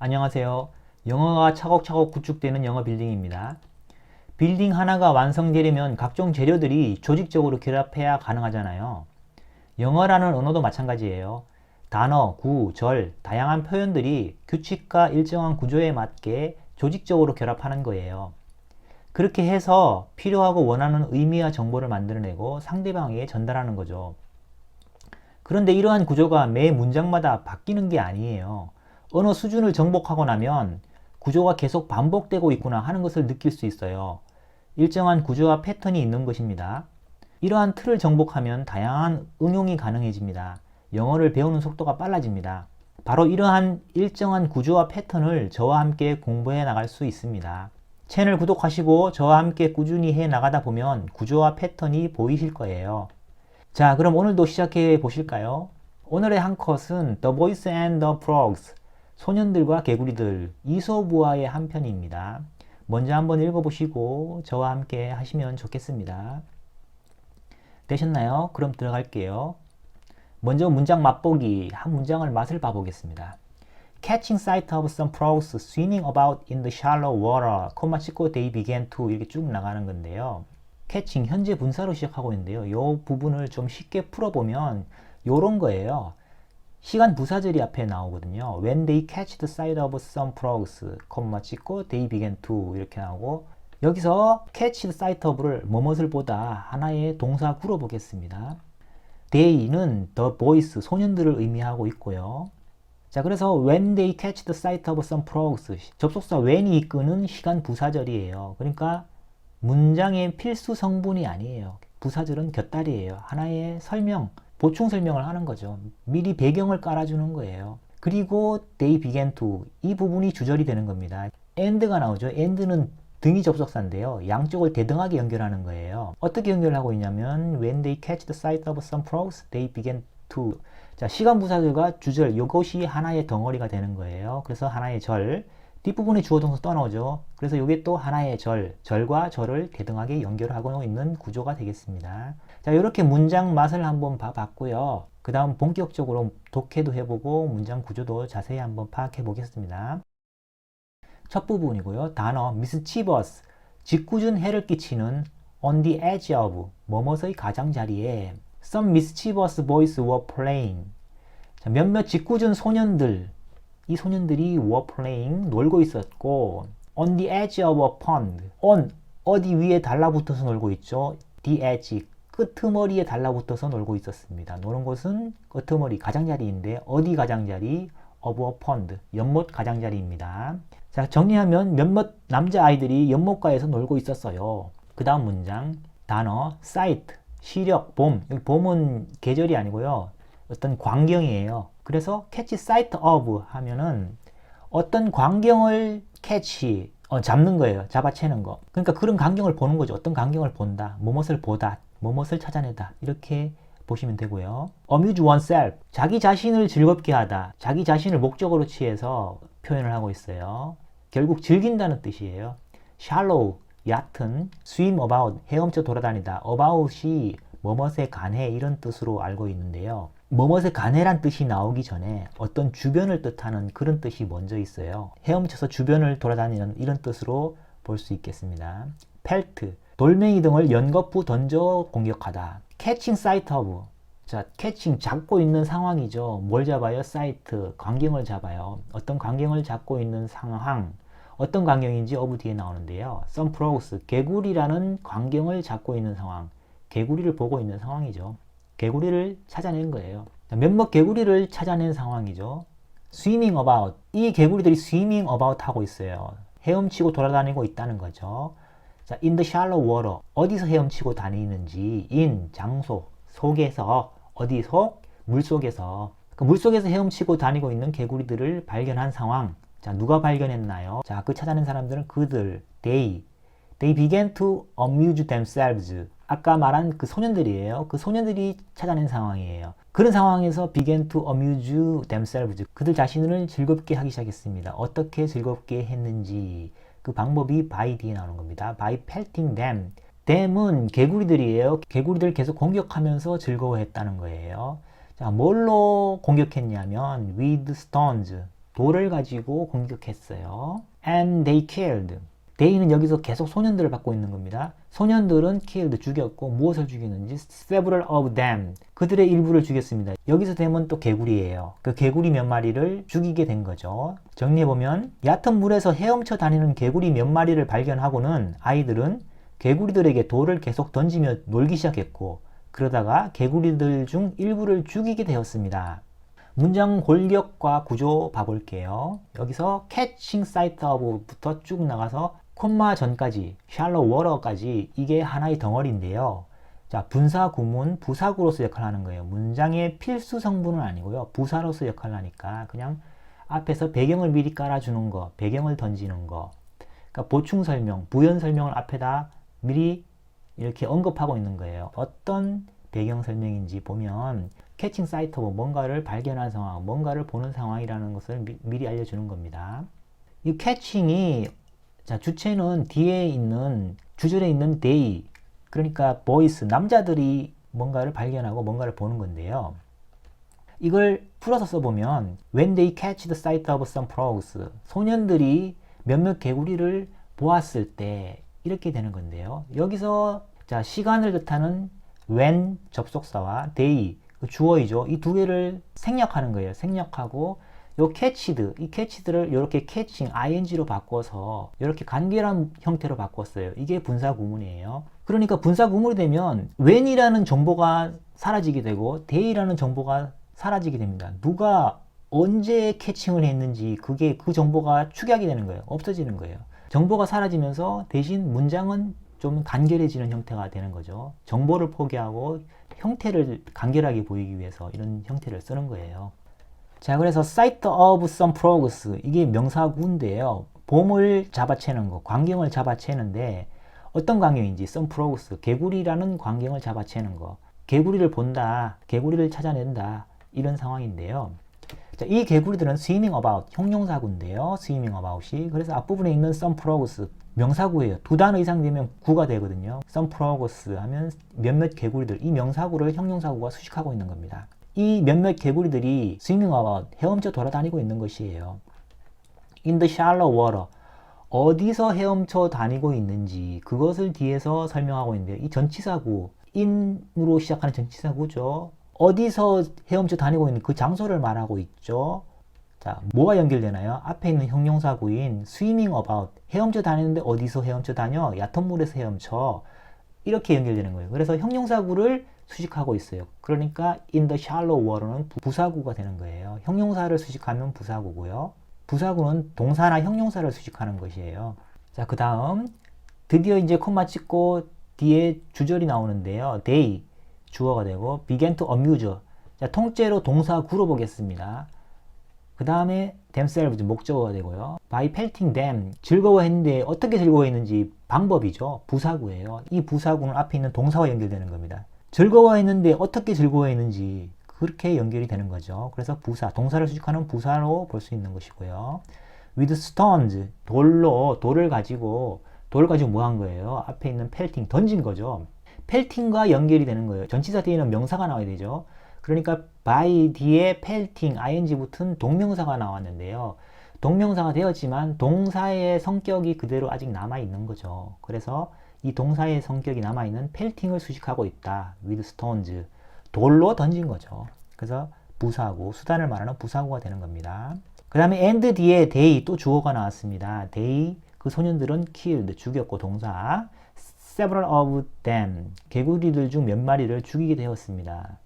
안녕하세요. 영어가 차곡차곡 구축되는 영어 빌딩입니다. 빌딩 하나가 완성되려면 각종 재료들이 조직적으로 결합해야 가능하잖아요. 영어라는 언어도 마찬가지예요. 단어, 구, 절, 다양한 표현들이 규칙과 일정한 구조에 맞게 조직적으로 결합하는 거예요. 그렇게 해서 필요하고 원하는 의미와 정보를 만들어내고 상대방에게 전달하는 거죠. 그런데 이러한 구조가 매 문장마다 바뀌는 게 아니에요. 어느 수준을 정복하고 나면 구조가 계속 반복되고 있구나 하는 것을 느낄 수 있어요. 일정한 구조와 패턴이 있는 것입니다. 이러한 틀을 정복하면 다양한 응용이 가능해집니다. 영어를 배우는 속도가 빨라집니다. 바로 이러한 일정한 구조와 패턴을 저와 함께 공부해 나갈 수 있습니다. 채널 구독하시고 저와 함께 꾸준히 해 나가다 보면 구조와 패턴이 보이실 거예요. 자, 그럼 오늘도 시작해 보실까요? 오늘의 한 컷은 The Boys and the Frogs, 소년들과 개구리들, 이솝우화의 한 편입니다. 먼저 한번 읽어보시고 저와 함께 하시면 좋겠습니다. 되셨나요? 그럼 들어갈게요. 먼저 문장 맛보기, 한 문장을 맛을 봐보겠습니다. Catching sight of some frogs swimming about in the shallow water, 콤마 찍고 they began to 이렇게 쭉 나가는 건데요. catching, 현재 분사로 시작하고 있는데요. 이 부분을 좀 쉽게 풀어보면 요런 거예요. 시간 부사절이 앞에 나오거든요. When they catch the sight of some frogs, 콤마 찍고 they began to 이렇게 나오고, 여기서 catch the sight of를 뭐뭇을 보다 하나의 동사 구로 보겠습니다. they는 the boys, 소년들을 의미하고 있고요. 자, 그래서 when they catch the sight of some frogs, 접속사 when이 이끄는 시간 부사절이에요. 그러니까 문장의 필수 성분이 아니에요. 부사절은 곁다리예요. 하나의 설명, 보충 설명을 하는 거죠. 미리 배경을 깔아주는 거예요. 그리고 they began to, 이 부분이 주절이 되는 겁니다. and가 나오죠. and는 등이 접속사인데요. 양쪽을 대등하게 연결하는 거예요. 어떻게 연결하고 있냐면 when they catch the sight of some frogs, they began to. 자, 시간 부사절과 주절, 이것이 하나의 덩어리가 되는 거예요. 그래서 하나의 절, 뒷부분에 주어 동사 떠나오죠. 그래서 이게 또 하나의 절과 절을 대등하게 연결하고 있는 구조가 되겠습니다. 자, 이렇게 문장 맛을 한번 봐봤고요. 그 다음 본격적으로 독해도 해보고 문장 구조도 자세히 한번 파악해 보겠습니다. 첫 부분이고요. 단어 mischievous, 짓궂은 해를 끼치는 on the edge of, 뭐뭇의 가장자리에 some mischievous boys were playing. 자, 몇몇 짓궂은 소년들, 이 소년들이 were playing, 놀고 있었고, on the edge of a pond, on, 어디 위에 달라붙어서 놀고 있죠. the edge, 끄트머리에 달라붙어서 놀고 있었습니다. 노는 곳은 끄트머리, 가장자리인데 어디 가장자리? of a pond, 연못 가장자리입니다. 자, 정리하면 몇몇 남자아이들이 연못가에서 놀고 있었어요. 그 다음 문장, 단어 sight, 시력, 봄. 여기 봄은 계절이 아니고요. 어떤 광경이에요. 그래서 catch sight of 하면은 어떤 광경을 catch, 잡는 거예요. 잡아채는 거. 그러니까 그런 광경을 보는 거죠. 어떤 광경을 본다. 뭐뭇을 보다. 뭐뭇을 찾아내다. 이렇게 보시면 되고요. amuse oneself, 자기 자신을 즐겁게 하다. 자기 자신을 목적으로 취해서 표현을 하고 있어요. 결국 즐긴다는 뜻이에요. shallow, 얕은, swim about, 헤엄쳐 돌아다니다. about이 뭐뭇에 관해 이런 뜻으로 알고 있는데요. 뭐뭇에 관해란 뜻이 나오기 전에 어떤 주변을 뜻하는 그런 뜻이 먼저 있어요. 헤엄쳐서 주변을 돌아다니는 이런 뜻으로 볼 수 있겠습니다. pelt, 돌멩이 등을 연거푸 던져 공격하다. catching sight of, 자, catching, 잡고 있는 상황이죠. 뭘 잡아요? sight, 광경을 잡아요. 어떤 광경을 잡고 있는 상황, 어떤 광경인지 of 뒤에 나오는데요. some frogs, 개구리라는 광경을 잡고 있는 상황, 개구리를 보고 있는 상황이죠. 개구리를 찾아낸 거예요. 몇몇 개구리를 찾아낸 상황이죠. swimming about, 이 개구리들이 swimming about 하고 있어요. 헤엄치고 돌아다니고 있다는 거죠. 자, in the shallow water, 어디서 헤엄치고 다니는지, in, 장소, 속에서, 어디 속? 물속에서. 그 물속에서 헤엄치고 다니고 있는 개구리들을 발견한 상황. 자, 누가 발견했나요? 자, 그 찾아낸 사람들은 그들, they began to amuse themselves. 아까 말한 그 소년들이에요. 그 소년들이 찾아낸 상황이에요. 그런 상황에서 began to amuse themselves. 그들 자신을 즐겁게 하기 시작했습니다. 어떻게 즐겁게 했는지 그 방법이 by 뒤에 나오는 겁니다. by pelting them. them은 개구리들이에요. 개구리들 계속 공격하면서 즐거워했다는 거예요. 자, 뭘로 공격했냐면 with stones, 돌을 가지고 공격했어요. And they killed. they는 여기서 계속 소년들을 받고 있는 겁니다. 소년들은 killed, 죽였고 무엇을 죽였는지 several of them, 그들의 일부를 죽였습니다. 여기서 them은 또 개구리예요. 그 개구리 몇 마리를 죽이게 된 거죠. 정리해보면 얕은 물에서 헤엄쳐 다니는 개구리 몇 마리를 발견하고는 아이들은 개구리들에게 돌을 계속 던지며 놀기 시작했고 그러다가 개구리들 중 일부를 죽이게 되었습니다. 문장 골격과 구조 봐볼게요. 여기서 catching sight of부터 쭉 나가서 콤마 전까지 shallow water까지 이게 하나의 덩어리인데요. 자, 분사 구문 부사구로서 역할을 하는 거예요. 문장의 필수 성분은 아니고요. 부사로서 역할을 하니까 그냥 앞에서 배경을 미리 깔아주는 거, 배경을 던지는 거, 그러니까 보충 설명, 부연 설명을 앞에다 미리 이렇게 언급하고 있는 거예요. 어떤 배경 설명인지 보면 캐칭 사이트 오브 뭔가를 발견한 상황, 뭔가를 보는 상황이라는 것을 미리 알려주는 겁니다. 이 캐칭이 자, 주체는 뒤에 있는 주절에 있는 they, 그러니까 boys, 남자들이 뭔가를 발견하고 뭔가를 보는 건데요. 이걸 풀어서 써보면 when they catch the sight of some frogs, 소년들이 몇몇 개구리를 보았을 때 이렇게 되는 건데요. 여기서 자, 시간을 뜻하는 when 접속사와 they 그 주어이죠. 이 두 개를 생략하는 거예요. 생략하고 요 catched, 이 catched를 이렇게 catching, ing로 바꿔서 이렇게 간결한 형태로 바꿨어요. 이게 분사 구문이에요. 그러니까 분사 구문이 되면 when이라는 정보가 사라지게 되고 they라는 정보가 사라지게 됩니다. 누가 언제 캐칭을 했는지 그게 그 정보가 축약이 되는 거예요. 없어지는 거예요. 정보가 사라지면서 대신 문장은 좀 간결해지는 형태가 되는 거죠. 정보를 포기하고 형태를 간결하게 보이기 위해서 이런 형태를 쓰는 거예요. 자, 그래서 sight of some frogs, 이게 명사구인데요. 봄을 잡아채는 거, 광경을 잡아채는데 어떤 광경인지 some frogs, 개구리라는 광경을 잡아채는 거, 개구리를 본다, 개구리를 찾아낸다, 이런 상황인데요. 자, 이 개구리들은 swimming about, 형용사구인데요. swimming about이. 그래서 앞부분에 있는 some frogs, 명사구예요. 두 단어 이상 되면 구가 되거든요. some frogs 하면 몇몇 개구리들, 이 명사구를 형용사구가 수식하고 있는 겁니다. 이 몇몇 개구리들이 swimming about, 헤엄쳐 돌아다니고 있는 것이에요. in the shallow water, 어디서 헤엄쳐 다니고 있는지 그것을 뒤에서 설명하고 있는데요. 이 전치사구, in으로 시작하는 전치사구죠. 어디서 헤엄쳐 다니고 있는 그 장소를 말하고 있죠. 자, 뭐가 연결되나요? 앞에 있는 형용사구인 swimming about, 헤엄쳐 다니는데 어디서 헤엄쳐 다녀? 얕은 물에서 헤엄쳐. 이렇게 연결되는 거예요. 그래서 형용사구를 수식하고 있어요. 그러니까 in the shallow water는 부사구가 되는 거예요. 형용사를 수식하면 부사구고요. 부사구는 동사나 형용사를 수식하는 것이에요. 자, 그 다음 드디어 이제 콤마 찍고 뒤에 주절이 나오는데요. they, 주어가 되고 began to amuse, 자, 통째로 동사구로 보겠습니다. 그 다음에 themselves, 목적어가 되고요. by pelting them, 즐거워했는데 어떻게 즐거워했는지 방법이죠. 부사구예요. 이 부사구는 앞에 있는 동사와 연결되는 겁니다. 즐거워했는데 어떻게 즐거워했는지 그렇게 연결이 되는 거죠. 그래서 부사, 동사를 수식하는 부사로 볼 수 있는 것이고요. with stones, 돌을 가지고 뭐 한 거예요? 앞에 있는 pelting, 던진 거죠. pelting과 연결이 되는 거예요. 전치사 뒤에는 명사가 나와야 되죠. 그러니까 by 뒤에 pelting, ing 붙은 동명사가 나왔는데요. 동명사가 되었지만 동사의 성격이 그대로 아직 남아있는 거죠. 그래서 이 동사의 성격이 남아있는 pelting을 수식하고 있다. with stones, 돌로 던진 거죠. 그래서 부사구, 수단을 말하는 부사구가 되는 겁니다. 그 다음에 and 뒤에 they, 또 주어가 나왔습니다. they, 그 소년들은 killed, 죽였고 동사, several of them, 개구리들 중 몇 마리를 죽이게 되었습니다.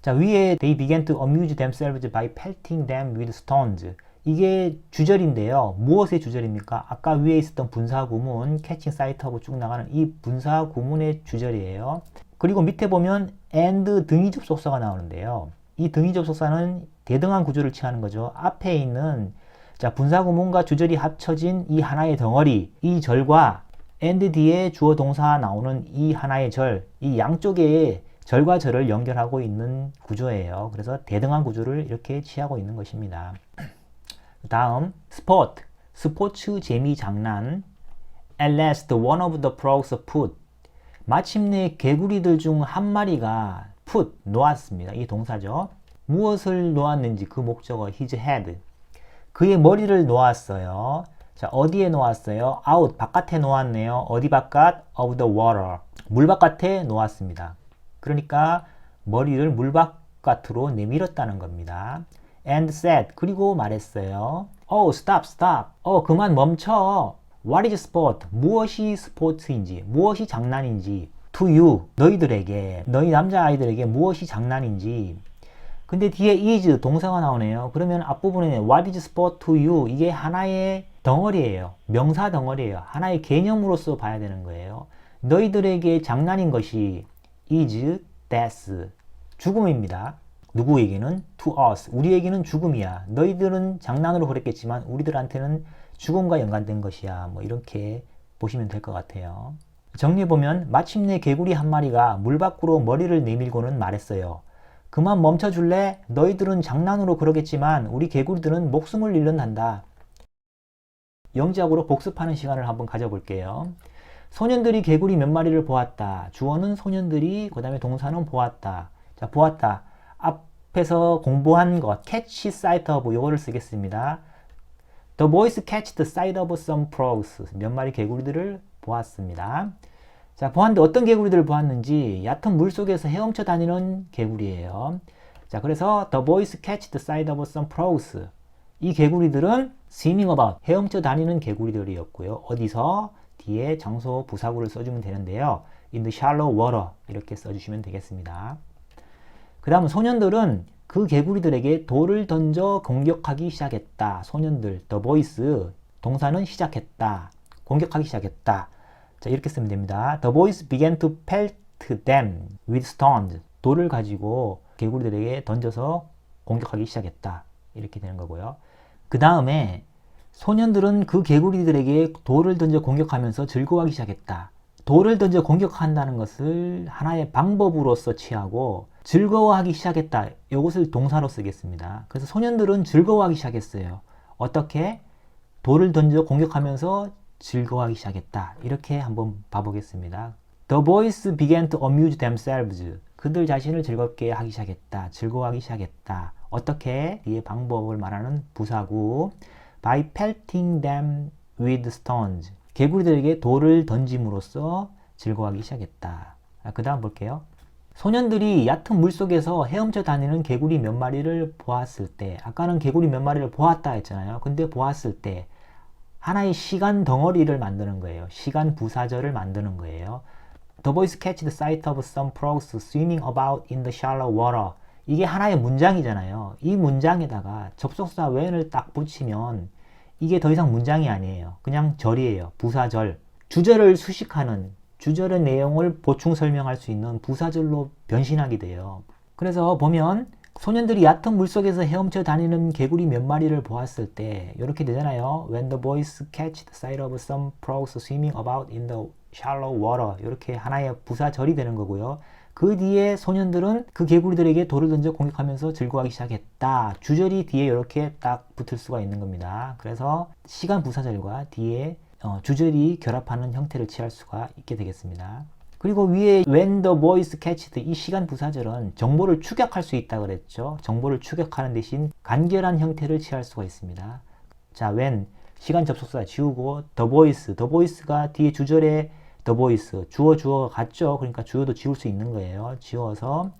자, 위에 they began to amuse themselves by pelting them with stones. 이게 주절인데요. 무엇의 주절입니까? 아까 위에 있었던 분사 구문 catching sight하고 쭉 나가는 이 분사 구문의 주절이에요. 그리고 밑에 보면 and 등위 접속사가 나오는데요. 이 등위 접속사는 대등한 구조를 취하는 거죠. 앞에 있는 자, 분사 구문과 주절이 합쳐진 이 하나의 덩어리, 이 절과 and 뒤에 주어 동사 나오는 이 하나의 절, 이 양쪽에 절과 절을 연결하고 있는 구조예요. 그래서 대등한 구조를 이렇게 취하고 있는 것입니다. 다음 스포츠, 스포츠 재미 장난. At last one of the frogs put, 마침내 개구리들 중 한 마리가 put, 놓았습니다. 이 동사죠. 무엇을 놓았는지 그 목적어 his head, 그의 머리를 놓았어요. 자, 어디에 놓았어요? out, 바깥에 놓았네요. 어디 바깥? of the water. 물 바깥에 놓았습니다. 그러니까 머리를 물 바깥으로 내밀었다는 겁니다. and said, 그리고 말했어요. Oh, stop, stop. 그만 멈춰. What is sport? 무엇이 스포츠인지, 무엇이 장난인지. To you, 너희들에게, 너희 남자아이들에게 무엇이 장난인지. 근데 뒤에 is 동사가 나오네요. 그러면 앞부분에 what is sport to you? 이게 하나의 덩어리예요. 명사 덩어리예요. 하나의 개념으로서 봐야 되는 거예요. 너희들에게 장난인 것이 is death. 죽음입니다. 누구에게는? to us. 우리에게는 죽음이야. 너희들은 장난으로 그랬겠지만 우리들한테는 죽음과 연관된 것이야. 뭐 이렇게 보시면 될 것 같아요. 정리해보면 마침내 개구리 한 마리가 물 밖으로 머리를 내밀고는 말했어요. 그만 멈춰줄래? 너희들은 장난으로 그러겠지만 우리 개구리들은 목숨을 잃는단다. 영작으로 복습하는 시간을 한번 가져볼게요. 소년들이 개구리 몇 마리를 보았다. 주어는 소년들이, 그 다음에 동사는 보았다. 자, 보았다. 앞에서 공부한 것, catch sight of 요거를 쓰겠습니다. The boys catched sight of some frogs. 몇 마리 개구리들을 보았습니다. 자, 보았는데 어떤 개구리들을 보았는지 얕은 물 속에서 헤엄쳐 다니는 개구리예요. 자, 그래서 the boys catched sight of some frogs. 이 개구리들은 swimming about, 헤엄쳐 다니는 개구리들이었고요. 어디서? 뒤에 장소 부사구를 써주면 되는데요. in the shallow water 이렇게 써주시면 되겠습니다. 그 다음 소년들은 그 개구리들에게 돌을 던져 공격하기 시작했다. 소년들, the boys, 동사는 시작했다. 공격하기 시작했다. 자, 이렇게 쓰면 됩니다. The boys began to pelt them with stones. 돌을 가지고 개구리들에게 던져서 공격하기 시작했다. 이렇게 되는 거고요. 그 다음에 소년들은 그 개구리들에게 돌을 던져 공격하면서 즐거워하기 시작했다. 돌을 던져 공격한다는 것을 하나의 방법으로서 취하고 즐거워하기 시작했다. 이것을 동사로 쓰겠습니다. 그래서 소년들은 즐거워하기 시작했어요. 어떻게? 돌을 던져 공격하면서 즐거워하기 시작했다. 이렇게 한번 봐보겠습니다. The boys began to amuse themselves. 그들 자신을 즐겁게 하기 시작했다. 즐거워하기 시작했다. 어떻게? 이 방법을 말하는 부사구. By pelting them with stones. 개구리들에게 돌을 던짐으로써 즐거워하기 시작했다. 그 다음 볼게요. 소년들이 얕은 물속에서 헤엄쳐 다니는 개구리 몇 마리를 보았을 때, 아까는 개구리 몇 마리를 보았다 했잖아요. 근데 보았을 때 하나의 시간 덩어리를 만드는 거예요. 시간 부사절을 만드는 거예요. The boys catched sight of some frogs swimming about in the shallow water. 이게 하나의 문장이잖아요. 이 문장에다가 접속사 when을 딱 붙이면 이게 더 이상 문장이 아니에요. 그냥 절이에요. 부사절. 주절을 수식하는, 주절의 내용을 보충 설명할 수 있는 부사절로 변신하게 돼요. 그래서 보면 소년들이 얕은 물속에서 헤엄쳐 다니는 개구리 몇 마리를 보았을 때 이렇게 되잖아요. When the boys catched sight of some frogs swimming about in the shallow water. 이렇게 하나의 부사절이 되는 거고요. 그 뒤에 소년들은 그 개구리들에게 돌을 던져 공격하면서 즐거워하기 시작했다. 주절이 뒤에 이렇게 딱 붙을 수가 있는 겁니다. 그래서 시간 부사절과 뒤에 주절이 결합하는 형태를 취할 수가 있게 되겠습니다. 그리고 위에 when the boys catched 이 시간 부사절은 정보를 추격할 수 있다 그랬죠. 정보를 추격하는 대신 간결한 형태를 취할 수가 있습니다. 자, when 시간 접속사 지우고 the boys가 뒤에 주절에 the boys 주어가 같죠. 그러니까 주어도 지울 수 있는 거예요. 지워서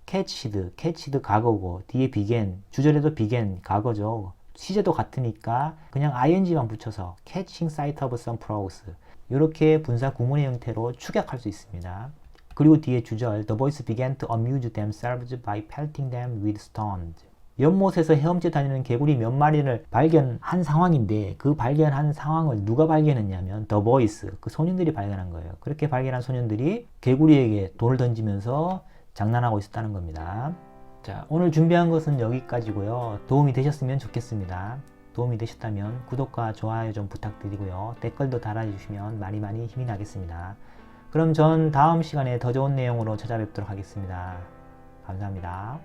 catched 과거고 뒤에 began 주절에도 began 과거죠. 시제도 같으니까 그냥 ing만 붙여서 catching sight of some frogs 이렇게 분사 구문의 형태로 축약할 수 있습니다. 그리고 뒤에 주절 The boys began to amuse themselves by pelting them with stones. 연못에서 헤엄쳐 다니는 개구리 몇 마리를 발견한 상황인데 그 발견한 상황을 누가 발견했냐면 The boys, 그 소년들이 발견한 거예요. 그렇게 발견한 소년들이 개구리에게 돌을 던지면서 장난하고 있었다는 겁니다. 자, 오늘 준비한 것은 여기까지고요. 도움이 되셨으면 좋겠습니다. 도움이 되셨다면 구독과 좋아요 좀 부탁드리고요. 댓글도 달아주시면 많이 힘이 나겠습니다. 그럼 전 다음 시간에 더 좋은 내용으로 찾아뵙도록 하겠습니다. 감사합니다.